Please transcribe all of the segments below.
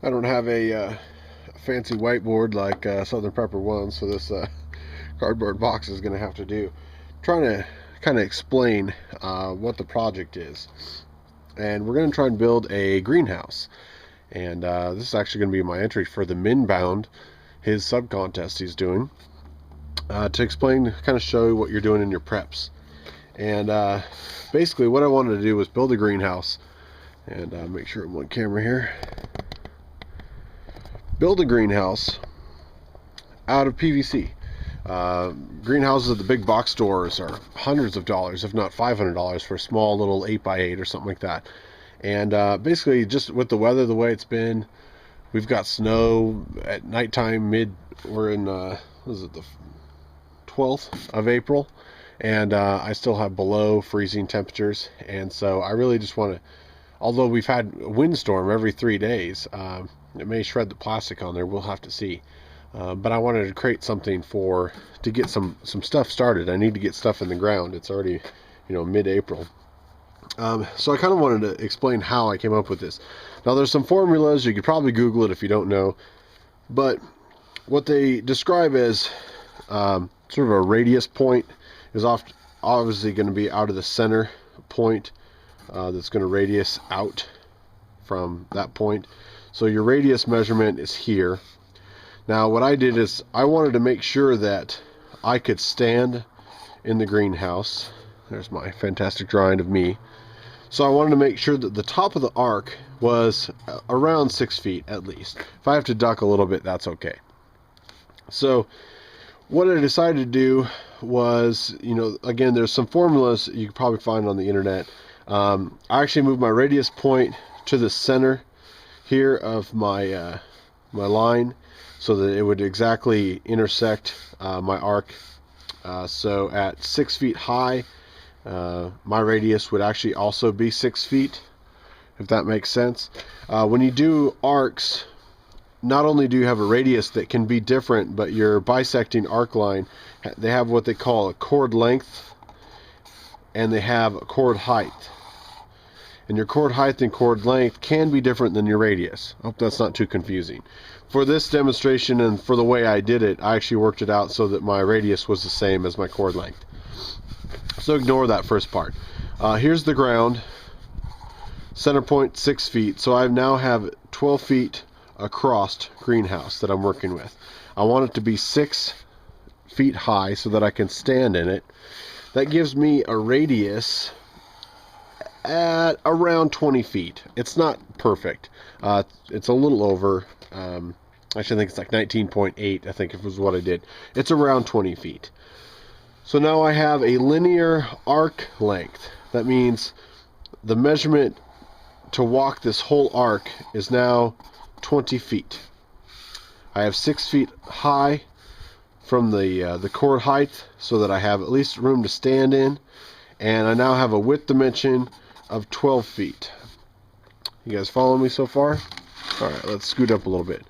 I don't have a fancy whiteboard like Southern Prepper ones, so this cardboard box is going to have to do. Trying to kind of explain what the project is. And we're going to try and build a greenhouse. And this is actually going to be my entry for the Minbound, his sub contest he's doing, to explain, kind of show you what you're doing in your preps. And basically what I wanted to do was build a greenhouse. And make sure I'm on camera here. Build a greenhouse out of PVC. Greenhouses at the big box stores are hundreds of dollars, if not $500 for a small little 8x8 or something like that. And basically, just with the weather the way it's been, we've got snow at nighttime. We're in what is it, the 12th of April, and I still have below freezing temperatures. And so I really just want to, although we've had a windstorm every 3 days, it may shred the plastic on there. We'll have to see. But I wanted to create something to get some stuff started. I need to get stuff in the ground. It's already, mid-April. So I kind of wanted to explain how I came up with this. Now, there's some formulas. You could probably Google it if you don't know. But what they describe as sort of a radius point is obviously going to be out of the center point that's going to radius out from that point. So your radius measurement is here. Now what I did is I wanted to make sure that I could stand in the greenhouse. There's my fantastic drawing of me. So I wanted to make sure that the top of the arc was around 6 feet at least. If I have to duck a little bit, that's okay. So what I decided to do was, again, there's some formulas you can probably find on the internet. I actually moved my radius point to the center here of my my line, so that it would exactly intersect my arc. So at 6 feet high, my radius would actually also be 6 feet, if that makes sense. When you do arcs, not only do you have a radius that can be different, but your bisecting arc line, they have what they call a chord length, and they have a chord height. And your chord height and chord length can be different than your radius. I hope that's not too confusing. For this demonstration and for the way I did it, I actually worked it out so that my radius was the same as my chord length. So ignore that first part. Here's the ground. Center point 6 feet. So I now have 12 feet across greenhouse that I'm working with. I want it to be 6 feet high so that I can stand in it. That gives me a radius at around 20 feet. It's not perfect. It's a little over. Actually, I think it's like 19.8. I think it was what I did. It's around 20 feet. So now I have a linear arc length. That means the measurement to walk this whole arc is now 20 feet. I have 6 feet high from the chord height, so that I have at least room to stand in, and I now have a width dimension of 12 feet. You guys follow me so far? All right, let's scoot up a little bit.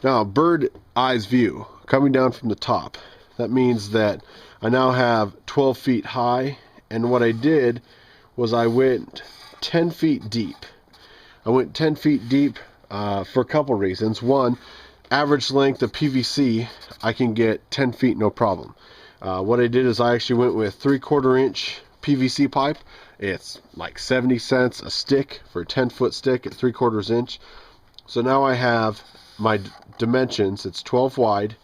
Now, bird eyes view, coming down from the top. That means that I now have 12 feet high, and what I did was I went 10 feet deep. I went 10 feet deep for a couple reasons. One, average length of PVC, I can get 10 feet no problem. What I did is I actually went with 3/4 inch PVC pipe. It's like 70 cents a stick for a 10-foot stick at 3/4 inch. So now I have my dimensions. It's 12 wide,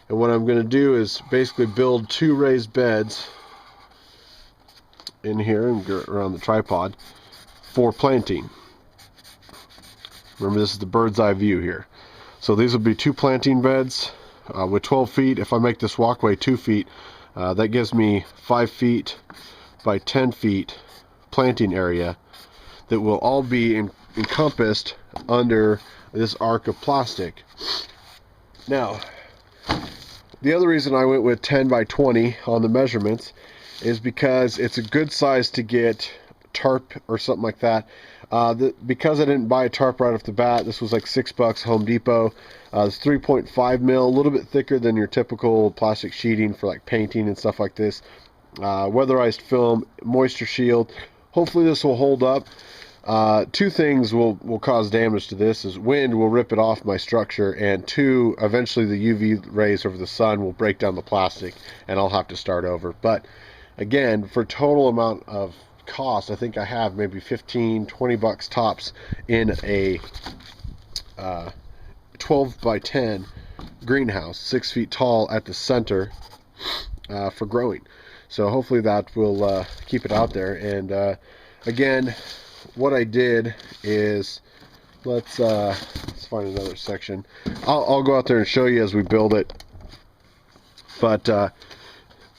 and what I'm going to do is basically build 2 raised beds in here and go around the tripod for planting. Remember, this is the bird's eye view here. So these will be 2 planting beds with 12 feet. If I make this walkway 2 feet, that gives me 5 feet by 10 feet planting area that will all be encompassed under this arc of plastic. Now, the other reason I went with 10 by 20 on the measurements is because it's a good size to get tarp or something like that. Because I didn't buy a tarp right off the bat, this was like $6 Home Depot. It's 3.5 mil, a little bit thicker than your typical plastic sheeting for like painting and stuff like this. Weatherized film, moisture shield. Hopefully this will hold up. Two things will cause damage to this: is wind will rip it off my structure, and two, eventually the UV rays over the sun will break down the plastic and I'll have to start over. But again, for total amount of cost, I think I have maybe 15-20 bucks tops in a 12 by 10 greenhouse, 6 feet tall at the center, for growing. So hopefully that will keep it out there. And again, what I did is, let's find another section. I'll go out there and show you as we build it. But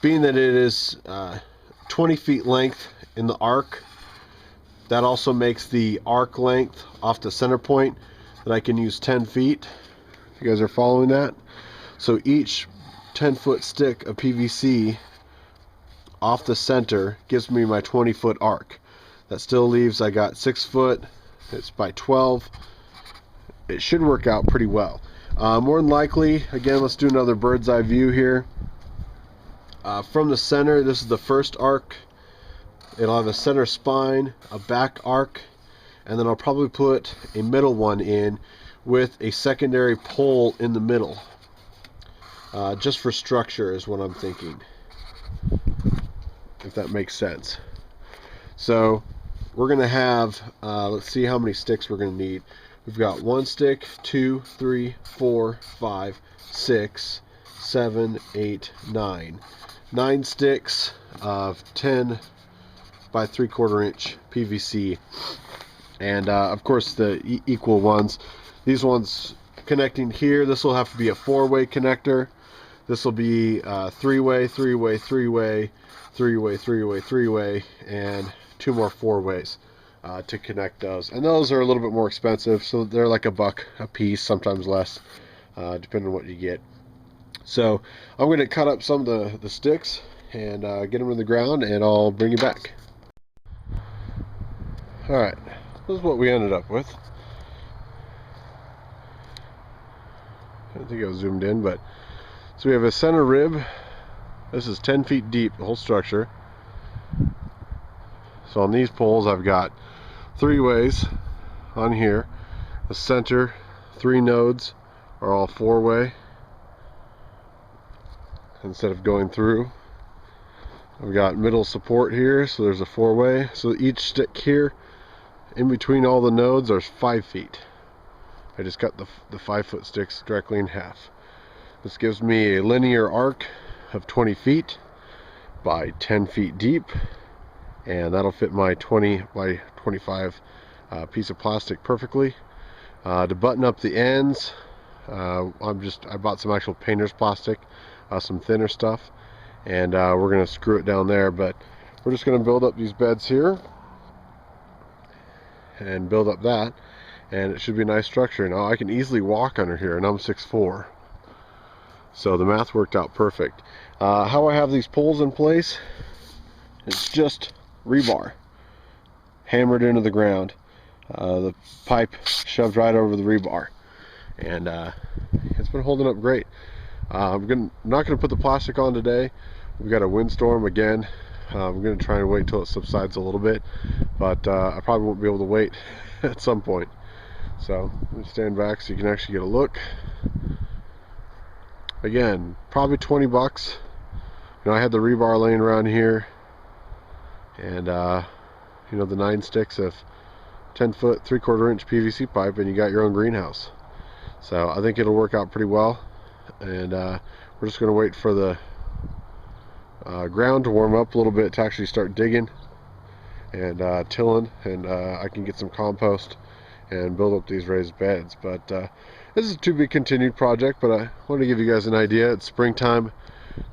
being that it is 20 feet length in the arc, that also makes the arc length off the center point that I can use 10 feet. If you guys are following that. So each 10-foot stick of PVC off the center gives me my 20-foot arc. That still leaves, I got 6 foot, it's by 12. It should work out pretty well. More than likely, again, let's do another bird's eye view here. From the center, this is the first arc. It'll have a center spine, a back arc, and then I'll probably put a middle one in with a secondary pole in the middle. Just for structure is what I'm thinking, if that makes sense. So we're gonna have, let's see how many sticks we're gonna need. We've got 1 stick, 2, 3, 4, 5, 6, 7, 8, 9. 9 sticks of 10 by 3/4 inch PVC, and of course the equal ones. These ones connecting here, this will have to be a 4-way connector. This will be 3-way, 3-way, 3-way, 3-way, 3-way, 3-way, and 2 more 4-ways to connect those. And those are a little bit more expensive, so they're like $1 a piece, sometimes less, depending on what you get. So I'm going to cut up some of the sticks and get them in the ground, and I'll bring you back. Alright, this is what we ended up with. I don't think I was zoomed in, but so we have a center rib. This is 10 feet deep, the whole structure. So on these poles I've got 3 ways on here. The center 3 nodes are all 4-way instead of going through. I've got middle support here, so there's a 4-way. So each stick here, in between all the nodes, are 5 feet. I just cut the 5-foot sticks directly in half. This gives me a linear arc of 20 feet by 10 feet deep, and that'll fit my 20 by 25 piece of plastic perfectly. To button up the ends, I bought some actual painter's plastic, some thinner stuff, and we're going to screw it down there. But we're just going to build up these beds here and build up that, and it should be a nice structure. Now I can easily walk under here, and I'm 6'4", so the math worked out perfect. How I have these poles in place, it's just rebar hammered into the ground, the pipe shoved right over the rebar, and it's been holding up great. I'm not going to put the plastic on today. We've got a windstorm again. I'm going to try and wait till it subsides a little bit, but I probably won't be able to wait at some point. So let me stand back so you can actually get a look. Again, probably 20 bucks. You know, I had the rebar laying around here, and you know, the 9 sticks of 10-foot 3/4 inch PVC pipe, and you got your own greenhouse. So I think it'll work out pretty well, and we're just going to wait for the ground to warm up a little bit to actually start digging and tilling, and I can get some compost and build up these raised beds. But this is a to be continued project, but I wanted to give you guys an idea. It's springtime.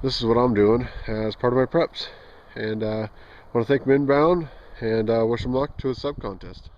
This is what I'm doing as part of my preps, and I want to thank Minbound and wish them luck to a sub contest.